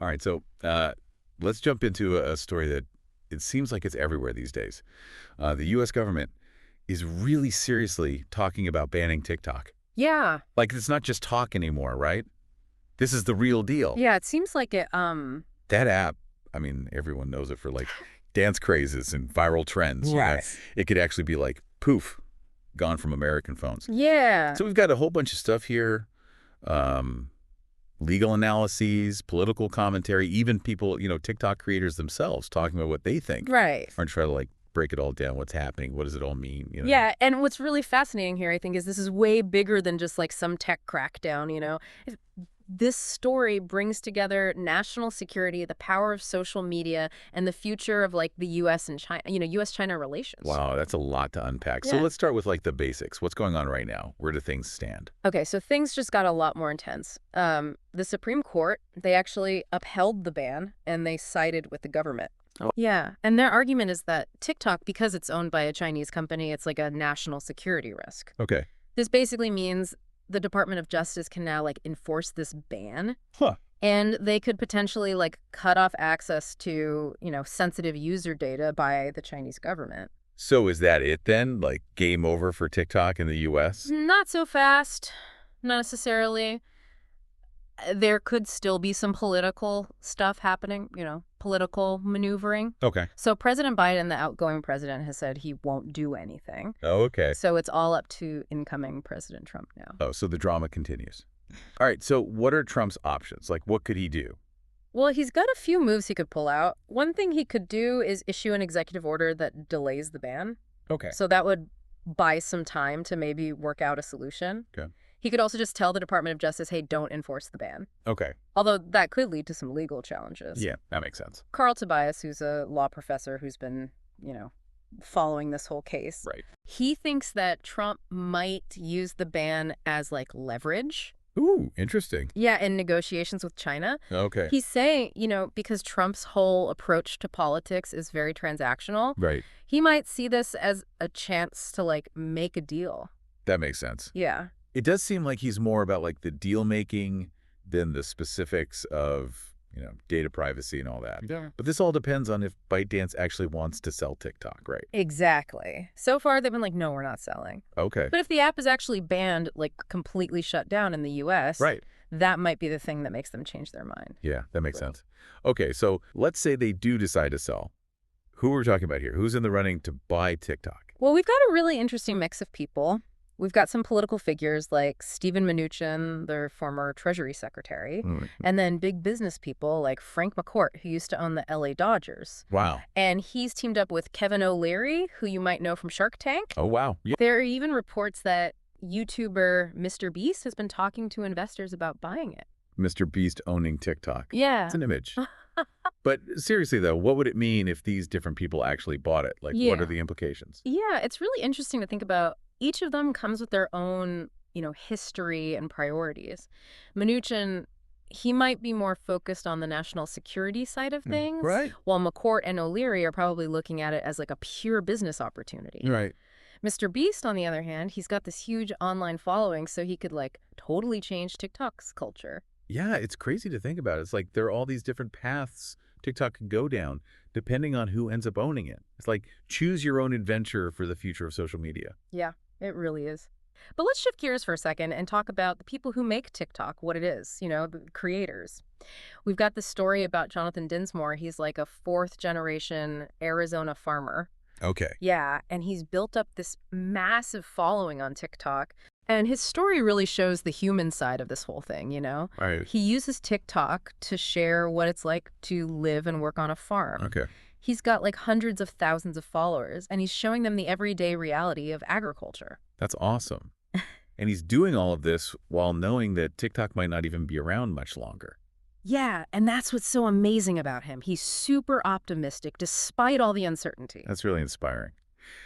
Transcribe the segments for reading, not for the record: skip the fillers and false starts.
All right, so let's jump into a story that it seems like it's everywhere these days. The U.S. government is really seriously talking about banning TikTok. Yeah. Like, it's not just talk anymore, right? This is the real deal. Yeah, it seems like it, That app, I mean, everyone knows it for like dance crazes and viral trends. Right. It could actually be like, poof, gone from American phones. yeah. So we've got a whole bunch of stuff here. Um, Legal analyses, political commentary, even people, TikTok creators themselves talking about what they think. Right. Or try to like break it all down. What's happening? What does it all mean? Yeah, and what's really fascinating here, I think, is this is way bigger than just like some tech crackdown. This story brings together national security, the power of social media, and the future of like the U.S. and China, U.S.-China relations. Wow, that's a lot to unpack. So Yeah. let's start with like the basics. What's going on right now? Where do things stand? Okay, so things just got a lot more intense. The Supreme Court, they actually upheld the ban and they sided with the government. Oh. Yeah, and their argument is that TikTok, because it's owned by a Chinese company, it's like a national security risk. Okay. This basically means the Department of Justice can now like enforce this ban. Huh. And they could potentially like cut off access to, sensitive user data by the Chinese government. So is that it then? Like game over for TikTok in the U.S.? Not so fast, not necessarily. There could still be some political stuff happening, political maneuvering. Okay. So President Biden, the outgoing president, has said he won't do anything. Oh, okay. So it's all up to incoming President Trump now. Oh, so the drama continues. All right, so what are Trump's options? Like, what could he do? Well, he's got a few moves he could pull out. One thing he could do is issue an executive order that delays the ban. Okay. So that would buy some time to maybe work out a solution. Okay. He could also just tell the Department of Justice, hey, don't enforce the ban. Okay. Although that could lead to some legal challenges. Yeah, that makes sense. Carl Tobias, who's a law professor who's been, following this whole case. Right. He thinks that Trump might use the ban as like leverage. Ooh, interesting. Yeah, in negotiations with China. Okay. He's saying, because Trump's whole approach to politics is very transactional, Right. he might see this as a chance to like make a deal. That makes sense. Yeah. It does seem like he's more about like the deal making than the specifics of, data privacy and all that. Yeah. But this all depends on if ByteDance actually wants to sell TikTok, right? Exactly. So far, they've been like, no, we're not selling. Okay. But if the app is actually banned, like completely shut down in the U.S., Right. that might be the thing that makes them change their mind. Yeah, that makes sense. Okay, so let's say they do decide to sell. Who are we talking about here? Who's in the running to buy TikTok? Well, we've got a really interesting mix of people. We've got some political figures like Steven Mnuchin, their former Treasury Secretary, and then big business people like Frank McCourt, who used to own the LA Dodgers. Wow. And he's teamed up with Kevin O'Leary, who you might know from Shark Tank. Oh, wow. Yeah. There are even reports that YouTuber Mr. Beast has been talking to investors about buying it. Mr. Beast owning TikTok. Yeah. It's an image. But seriously, though, what would it mean if these different people actually bought it? Like, Yeah. what are the implications? Yeah, it's really interesting to think about. Each of them comes with their own, history and priorities. Mnuchin, he might be more focused on the national security side of things, Right. while McCourt and O'Leary are probably looking at it as like a pure business opportunity. Right. Mr. Beast, on the other hand, he's got this huge online following, so he could like totally change TikTok's culture. Yeah, it's crazy to think about. It's like there are all these different paths TikTok can go down depending on who ends up owning it. It's like choose your own adventure for the future of social media. Yeah, it really is. But let's shift gears for a second and talk about the people who make TikTok, what it is, the creators. We've got this story about Jonathan Dinsmore. He's like a fourth-generation Arizona farmer. Okay. Yeah, and he's built up this massive following on TikTok. And his story really shows the human side of this whole thing. Right. He uses TikTok to share what it's like to live and work on a farm. Okay. He's got like hundreds of thousands of followers, and he's showing them the everyday reality of agriculture. That's awesome. And he's doing all of this while knowing that TikTok might not even be around much longer. Yeah, and that's what's so amazing about him. He's super optimistic despite all the uncertainty. That's really inspiring.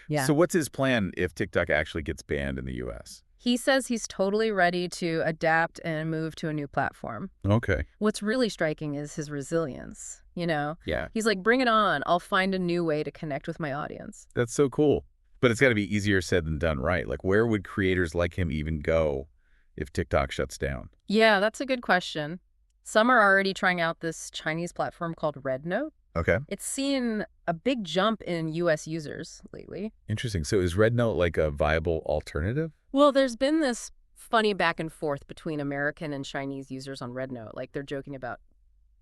Yeah. So what's his plan if TikTok actually gets banned in the U.S.? He says he's totally ready to adapt and move to a new platform. Okay. What's really striking is his resilience, Yeah. He's like, bring it on. I'll find a new way to connect with my audience. That's so cool. But it's got to be easier said than done, right? Like, where would creators like him even go if TikTok shuts down? Yeah, that's a good question. Some are already trying out this Chinese platform called RedNote. Okay. It's seen a big jump in U.S. users lately. Interesting. So is RedNote like a viable alternative? Well, there's been this funny back and forth between American and Chinese users on RedNote. Like, they're joking about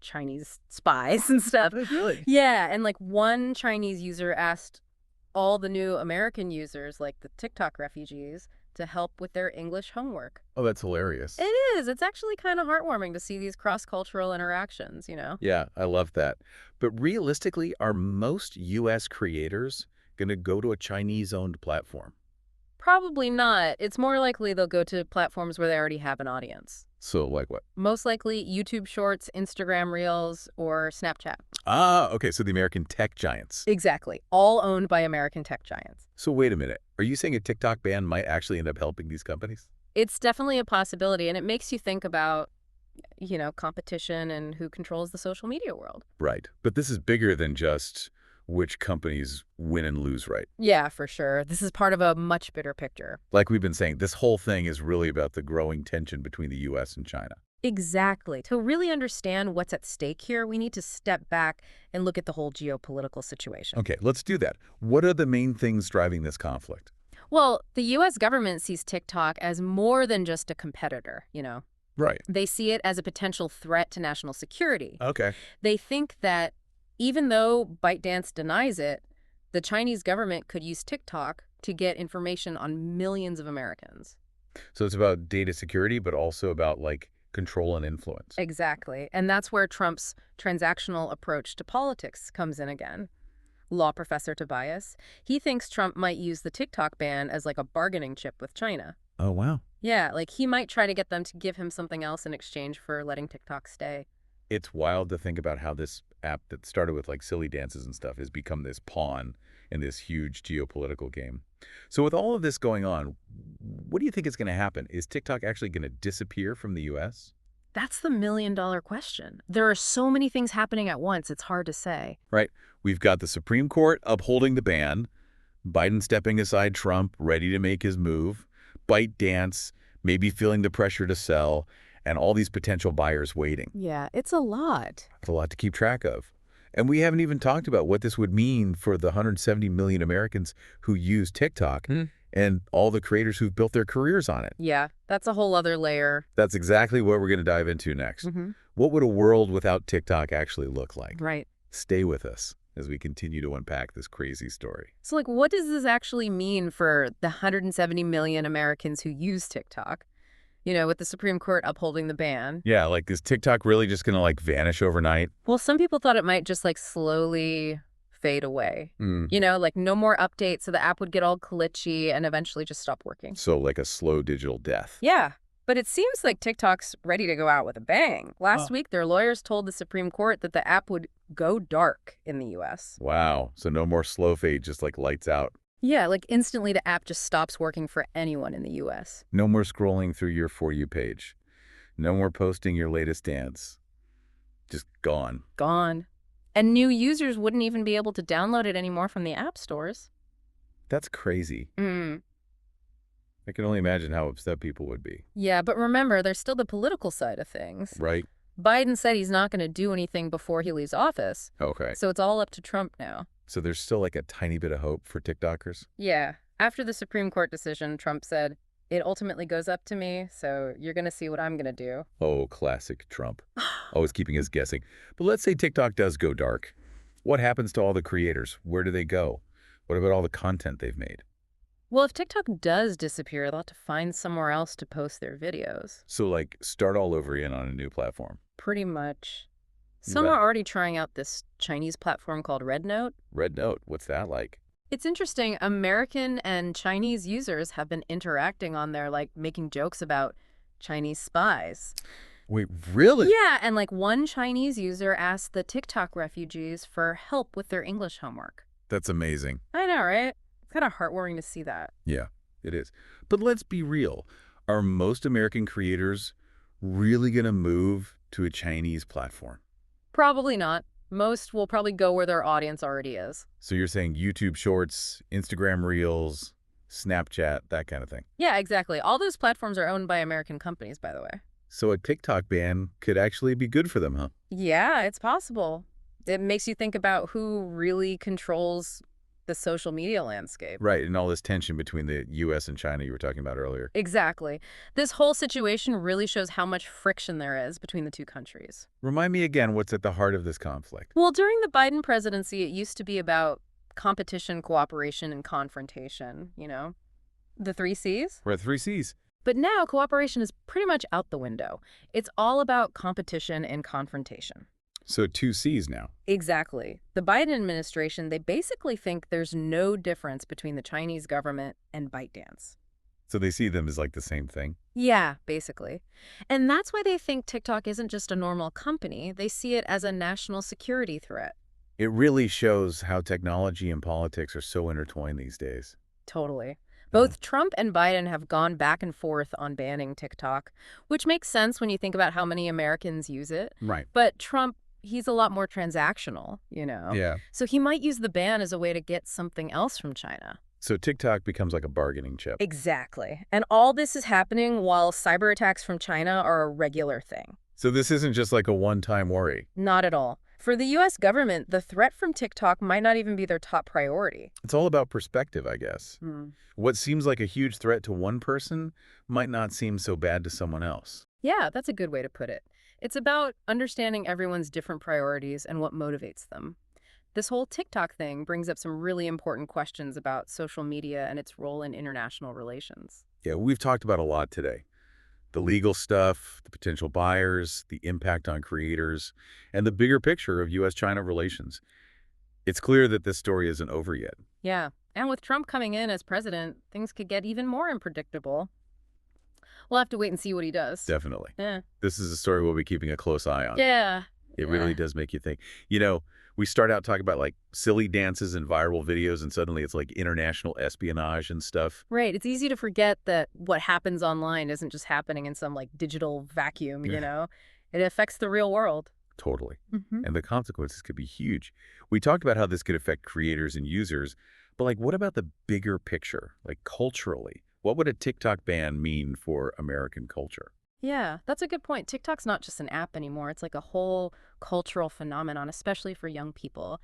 Chinese spies and stuff. Really? Yeah, and like one Chinese user asked all the new American users, like the TikTok refugees, to help with their English homework. Oh, that's hilarious. It is. It's actually kind of heartwarming to see these cross-cultural interactions, you know? Yeah, I love that. But realistically, are most U.S. creators going to go to a Chinese-owned platform? Probably not. It's more likely they'll go to platforms where they already have an audience. So like what? Most likely YouTube Shorts, Instagram Reels, or Snapchat. Ah, okay, so the American tech giants. Exactly. All owned by American tech giants. So wait a minute. Are you saying a TikTok ban might actually end up helping these companies? It's definitely a possibility, and it makes you think about, competition and who controls the social media world. Right. But this is bigger than just which companies win and lose, right? Yeah, for sure. This is part of a much bigger picture. Like we've been saying, this whole thing is really about the growing tension between the U.S. and China. Exactly. To really understand what's at stake here, we need to step back and look at the whole geopolitical situation. Okay, let's do that. What are the main things driving this conflict? Well, the U.S. government sees TikTok as more than just a competitor. Right. They see it as a potential threat to national security. Okay. They think that even though ByteDance denies it, the Chinese government could use TikTok to get information on millions of Americans. So it's about data security, but also about like control and influence. Exactly. And that's where Trump's transactional approach to politics comes in again. Law professor Tobias, he thinks Trump might use the TikTok ban as like a bargaining chip with China. Oh, wow. Yeah, like he might try to get them to give him something else in exchange for letting TikTok stay. It's wild to think about how this app that started with like silly dances and stuff has become this pawn in this huge geopolitical game. So with all of this going on, what do you think is going to happen? Is TikTok actually going to disappear from the U.S.? That's the million-dollar question. There are so many things happening at once, it's hard to say. Right. We've got the Supreme Court upholding the ban, Biden stepping aside Trump, ready to make his move, ByteDance maybe feeling the pressure to sell, and all these potential buyers waiting. Yeah, it's a lot. It's a lot to keep track of. And we haven't even talked about what this would mean for the 170 million Americans who use TikTok and all the creators who've built their careers on it. Yeah, that's a whole other layer. That's exactly what we're going to dive into next. What would a world without TikTok actually look like? Right. Stay with us as we continue to unpack this crazy story. So, like, what does this actually mean for the 170 million Americans who use TikTok? With the Supreme Court upholding the ban. Yeah, like, is TikTok really just going to, like, vanish overnight? Well, some people thought it might just, like, slowly fade away. Like, no more updates, so the app would get all glitchy and eventually just stop working. So, like a slow digital death. Yeah, but it seems like TikTok's ready to go out with a bang. Last week, their lawyers told the Supreme Court that the app would go dark in the U.S. Wow. So no more slow fade, just like lights out. Yeah, like instantly the app just stops working for anyone in the U.S. No more scrolling through your For You page. No more posting your latest dance. Just gone. Gone. And new users wouldn't even be able to download it anymore from the app stores. That's crazy. I can only imagine how upset people would be. Yeah, but remember, there's still the political side of things. Right? Biden said he's not going to do anything before he leaves office. Okay. So it's all up to Trump now. So there's still like a tiny bit of hope for TikTokers? Yeah. After the Supreme Court decision, Trump said, "It ultimately goes up to me, so you're going to see what I'm going to do." Oh, classic Trump. Always keeping us guessing. But let's say TikTok does go dark. What happens to all the creators? Where do they go? What about all the content they've made? Well, if TikTok does disappear, they'll have to find somewhere else to post their videos. So like start all over again on a new platform. Pretty much. Some Right. are already trying out this Chinese platform called RedNote. RedNote, what's that like? It's interesting. American and Chinese users have been interacting on there, like making jokes about Chinese spies. Wait, really? Yeah, and like one Chinese user asked the TikTok refugees for help with their English homework. That's amazing. I know, right? It's kind of heartwarming to see that. Yeah, it is. But let's be real. Are most American creators really going to move to a Chinese platform? Probably not. Most will probably go where their audience already is. So you're saying YouTube Shorts, Instagram Reels, Snapchat, that kind of thing. Yeah, exactly. All those platforms are owned by American companies, by the way. So a TikTok ban could actually be good for them, huh? Yeah, it's possible. It makes you think about who really controls the social media landscape. Right, and all this tension between the U.S. and China you were talking about earlier. Exactly. This whole situation really shows how much friction there is between the two countries. Remind me again what's at the heart of this conflict. Well, during the Biden presidency, it used to be about competition, cooperation, and confrontation, the three C's. We're at three C's. But now cooperation is pretty much out the window. It's all about competition and confrontation. So two C's now. Exactly. The Biden administration, they basically think there's no difference between the Chinese government and ByteDance. So they see them as like the same thing. Yeah, basically. And that's why they think TikTok isn't just a normal company. They see it as a national security threat. It really shows how technology and politics are so intertwined these days. Totally. Both Trump and Biden have gone back and forth on banning TikTok, which makes sense when you think about how many Americans use it. Right. But Trump, he's a lot more transactional. Yeah. So he might use the ban as a way to get something else from China. So TikTok becomes like a bargaining chip. Exactly. And all this is happening while cyber attacks from China are a regular thing. So this isn't just like a one-time worry. Not at all. For the U.S. government, the threat from TikTok might not even be their top priority. It's all about perspective, I guess. Hmm. What seems like a huge threat to one person might not seem so bad to someone else. Yeah, that's a good way to put it. It's about understanding everyone's different priorities and what motivates them. This whole TikTok thing brings up some really important questions about social media and its role in international relations. Yeah, we've talked about a lot today. The legal stuff, the potential buyers, the impact on creators, and the bigger picture of U.S.-China relations. It's clear that this story isn't over yet. Yeah, and with Trump coming in as president, things could get even more unpredictable. We'll have to wait and see what he does. Definitely. Yeah. This is a story we'll be keeping a close eye on. Yeah. It really does make you think. We start out talking about like silly dances and viral videos, and suddenly it's like international espionage and stuff. Right. It's easy to forget that what happens online isn't just happening in some like digital vacuum. It affects the real world. Totally. Mm-hmm. And the consequences could be huge. We talked about how this could affect creators and users, but like what about the bigger picture, like culturally? What would a TikTok ban mean for American culture? Yeah, that's a good point. TikTok's not just an app anymore. It's like a whole cultural phenomenon, especially for young people.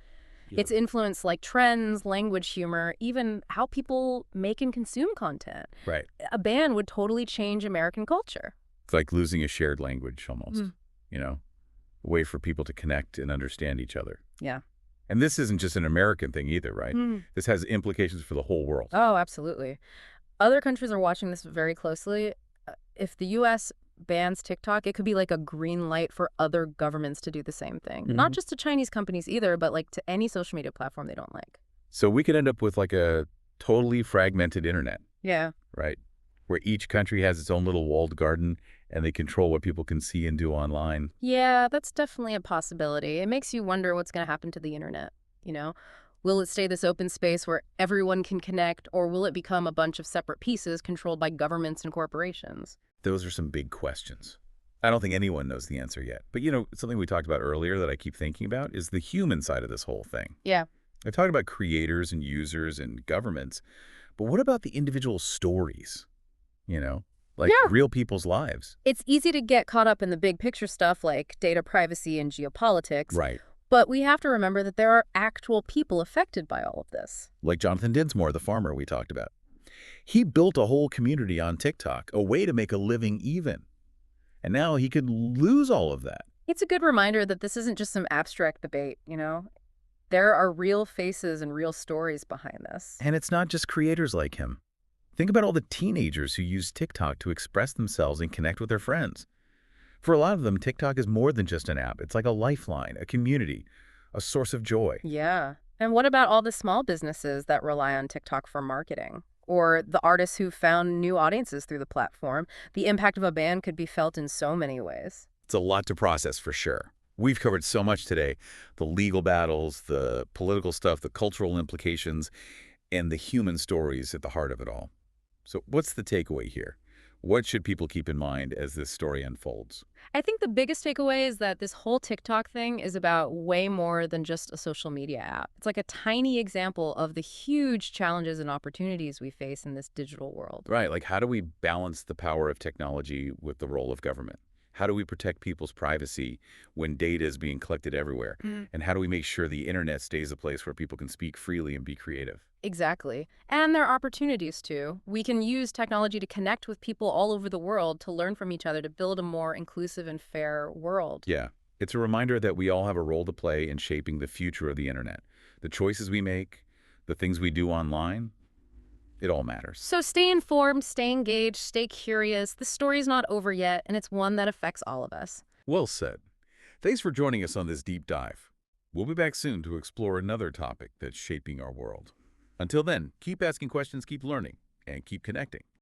Yeah. It's influenced like trends, language, humor, even how people make and consume content. Right. A ban would totally change American culture. It's like losing a shared language almost, a way for people to connect and understand each other. Yeah. And this isn't just an American thing either, right? This has implications for the whole world. Oh, absolutely. Other countries are watching this very closely. If the U.S. bans TikTok, it could be like a green light for other governments to do the same thing. Not just to Chinese companies either, but like to any social media platform they don't like. So we could end up with like a totally fragmented internet, Yeah. right? Where each country has its own little walled garden and they control what people can see and do online. Yeah, that's definitely a possibility. It makes you wonder what's going to happen to the internet. Will it stay this open space where everyone can connect, or will it become a bunch of separate pieces controlled by governments and corporations? Those are some big questions. I don't think anyone knows the answer yet. But, something we talked about earlier that I keep thinking about is the human side of this whole thing. Yeah. I talked about creators and users and governments, but what about the individual stories? Real people's lives. It's easy to get caught up in the big picture stuff like data privacy and geopolitics. Right. But we have to remember that there are actual people affected by all of this. Like Jonathan Dinsmore, the farmer we talked about. He built a whole community on TikTok, a way to make a living even. And now he could lose all of that. It's a good reminder that this isn't just some abstract debate. There are real faces and real stories behind this. And it's not just creators like him. Think about all the teenagers who use TikTok to express themselves and connect with their friends. For a lot of them, TikTok is more than just an app. It's like a lifeline, a community, a source of joy. Yeah. And what about all the small businesses that rely on TikTok for marketing? Or the artists who found new audiences through the platform? The impact of a ban could be felt in so many ways. It's a lot to process for sure. We've covered so much today. The legal battles, the political stuff, the cultural implications, and the human stories at the heart of it all. So what's the takeaway here? What should people keep in mind as this story unfolds? I think the biggest takeaway is that this whole TikTok thing is about way more than just a social media app. It's like a tiny example of the huge challenges and opportunities we face in this digital world. Right, like how do we balance the power of technology with the role of government? How do we protect people's privacy when data is being collected everywhere? And how do we make sure the internet stays a place where people can speak freely and be creative? Exactly. And there are opportunities too. We can use technology to connect with people all over the world, to learn from each other, to build a more inclusive and fair world. Yeah, it's a reminder that we all have a role to play in shaping the future of the internet. The choices we make, the things we do online, it all matters. So stay informed, stay engaged, stay curious. The story's not over yet, and it's one that affects all of us. Well said. Thanks for joining us on this deep dive. We'll be back soon to explore another topic that's shaping our world. Until then, keep asking questions, keep learning, and keep connecting.